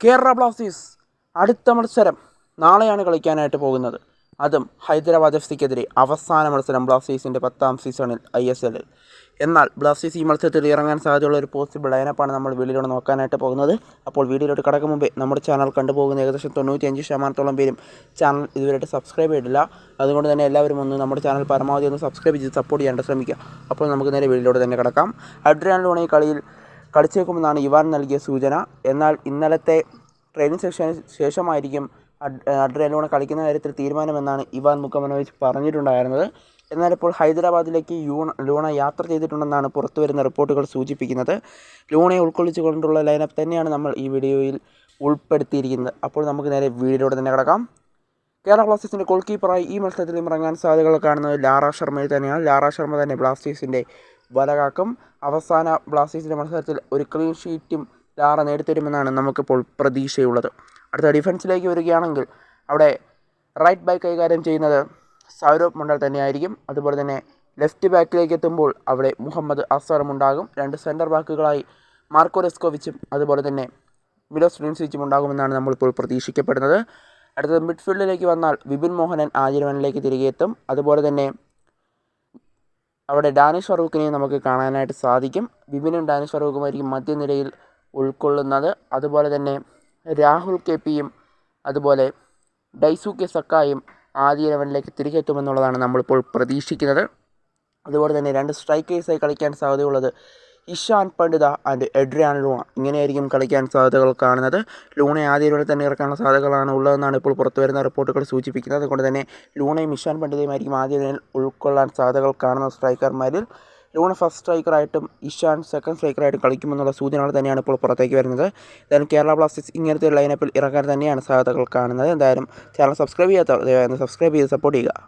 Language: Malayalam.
കേരള ബ്ലാസ്റ്റേഴ്സ് അടുത്ത മത്സരം നാളെയാണ് കളിക്കാനായിട്ട് പോകുന്നത്. അതും ഹൈദരാബാദ് എഫ്സിക്കെതിരെ അവസാന മത്സരം ബ്ലാസ്റ്റേഴ്സിൻ്റെ 10ാം സീസണിൽ ISLൽ. എന്നാൽ ബ്ലാസ്റ്റേഴ്സ് ഈ മത്സരത്തിൽ ഇറങ്ങാൻ സാധ്യതയുള്ള ഒരു പോസിബിൾ ലൈനപ്പാണ് നമ്മൾ വീഡിയോയിലൂടെ നോക്കാനായിട്ട് പോകുന്നത്. അപ്പോൾ വീഡിയോയിലോട്ട് കടക്കും മുമ്പേ നമ്മുടെ ചാനൽ കണ്ടുപോകുന്ന ഏകദേശം 95% പേരും ചാനൽ ഇതുവരെയായിട്ട് സബ്സ്ക്രൈബ് ചെയ്തിട്ടില്ല. അതുകൊണ്ട് തന്നെ എല്ലാവരും ഒന്ന് നമ്മുടെ ചാനൽ പരമാവധി ഒന്ന് സബ്സ്ക്രൈബ് ചെയ്ത് സപ്പോർട്ട് ചെയ്യാനായിട്ട് ശ്രമിക്കുക. അപ്പോൾ നമുക്ക് നേരെ വീഡിയോയിലൂടെ തന്നെ കടക്കാം. അഡ്രിയാൻ ലൂണ ഈ കളിയിൽ കളിച്ചേക്കുമെന്നാണ് ഇവാൻ നൽകിയ സൂചന. എന്നാൽ ഇന്നലത്തെ ട്രെയിനിങ് സെഷന് ശേഷമായിരിക്കും അഡ്രിയാൻ ലൂണ കളിക്കുന്ന കാര്യത്തിൽ തീരുമാനമെന്നാണ് ഇവാൻ മുക്കമനോവിച്ച് പറഞ്ഞിട്ടുണ്ടായിരുന്നത്. എന്നാൽ ഇപ്പോൾ ഹൈദരാബാദിലേക്ക് ലൂണ യാത്ര ചെയ്തിട്ടുണ്ടെന്നാണ് പുറത്തുവരുന്ന റിപ്പോർട്ടുകൾ സൂചിപ്പിക്കുന്നത്. ലൂണയെ ഉൾക്കൊള്ളിച്ചുകൊണ്ടുള്ള ലൈനപ്പ് തന്നെയാണ് നമ്മൾ ഈ വീഡിയോയിൽ ഉൾപ്പെടുത്തിയിരിക്കുന്നത്. അപ്പോൾ നമുക്ക് നേരെ വീഡിയോയിലൂടെ തന്നെ കിടക്കാം. കേരള ബ്ലാസ്റ്റേഴ്സിൻ്റെ ഗോൾ കീപ്പറായി ഈ മത്സരത്തിൽ ഇറങ്ങാൻ സാധ്യതകൾ കാണുന്നത് ലാറ ശർമ്മയിൽ തന്നെയാണ്. ലാറ ശർമ്മ തന്നെ ബ്ലാസ്റ്റേഴ്സിൻ്റെ വലകാക്കും. അവസാന ബ്ലാസ്റ്റേഴ്സിൻ്റെ മത്സരത്തിൽ ഒരു ക്ലീൻ ഷീറ്റും ലാറ നേടിത്തരുമെന്നാണ് നമുക്കിപ്പോൾ പ്രതീക്ഷയുള്ളത്. അടുത്ത ഡിഫൻസിലേക്ക് വരികയാണെങ്കിൽ അവിടെ റൈറ്റ് ബാക്ക് കൈകാര്യം ചെയ്യുന്നത് സൗരവ് മണ്ഡൽ തന്നെയായിരിക്കും. അതുപോലെ തന്നെ ലെഫ്റ്റ് ബാക്കിലേക്ക് എത്തുമ്പോൾ അവിടെ മുഹമ്മദ് അസ്സറും ഉണ്ടാകും. 2 സെൻറ്റർ ബാക്കുകളായി മാർക്കോ ലെസ്കോവിച്ചും അതുപോലെ തന്നെ മിലോസ് ലിൻസിച്ചും ഉണ്ടാകുമെന്നാണ് നമ്മളിപ്പോൾ പ്രതീക്ഷിക്കപ്പെടുന്നത്. അടുത്തത് മിഡ്ഫീൽഡിലേക്ക് വന്നാൽ വിപിൻ മോഹനൻ ആദ്യ11ലേക്ക് തിരികെ എത്തും. അതുപോലെ തന്നെ അവിടെ ഡാനിഷ് ഫറൂഖിനെ നമുക്ക് കാണാനായിട്ട് സാധിക്കും. വിപിനും ഡാനിഷ് ഫറൂഖുമായിരിക്കും മധ്യനിരയിൽ ഉൾക്കൊള്ളുന്നത്. അതുപോലെ തന്നെ രാഹുൽ KPയും അതുപോലെ ഡൈസുക്കെ സക്കായും ആദ്യ 11ലേക്ക് തിരികെ എത്തുമെന്നുള്ളതാണ് നമ്മളിപ്പോൾ പ്രതീക്ഷിക്കുന്നത്. അതുപോലെ തന്നെ 2 സ്ട്രൈക്കേഴ്സായി കളിക്കാൻ സാധ്യതയുള്ളത് ഇഷാൻ പണ്ഡിത ആൻഡ് എഡ്രിയാൻ ലൂണ. ഇങ്ങനെയായിരിക്കും കളിക്കാൻ സാധ്യതകൾ കാണുന്നത്. ലൂണയെ ആദ്യ 11ൽ തന്നെ ഇറക്കാനുള്ള സാധ്യതകളാണ് ഉള്ളതെന്നാണ് ഇപ്പോൾ പുറത്തു വരുന്ന റിപ്പോർട്ടുകൾ സൂചിപ്പിക്കുന്നത്. അതുകൊണ്ട് തന്നെ ലൂണയും ഇഷാൻ പണ്ഡിതയുമായിരിക്കും ആദ്യ 11ൽ ഉൾക്കൊള്ളാൻ സാധ്യതകൾ കാണുന്ന സ്ട്രൈക്കർമാരിൽ. ലൂണ ഫസ്റ്റ് സ്ട്രൈക്കറായിട്ടും ഇഷാൻ സെക്കൻഡ് സ്ട്രൈക്കറായിട്ടും കളിക്കുമെന്നുള്ള സൂചനകൾ തന്നെയാണ് ഇപ്പോൾ പുറത്തേക്ക് വരുന്നത്. എന്തായാലും കേരള ബ്ലാസ്റ്റേഴ്സ് ഇങ്ങനത്തെ ലൈനപ്പിൽ ഇറങ്ങാൻ തന്നെയാണ് സാധ്യതകൾ കാണുന്നത്. എന്തായാലും ചാനൽ സബ്സ്ക്രൈബ് ചെയ്യാത്ത സബ്സ്ക്രൈബ് ചെയ്ത് സപ്പോർട്ട് ചെയ്യുക.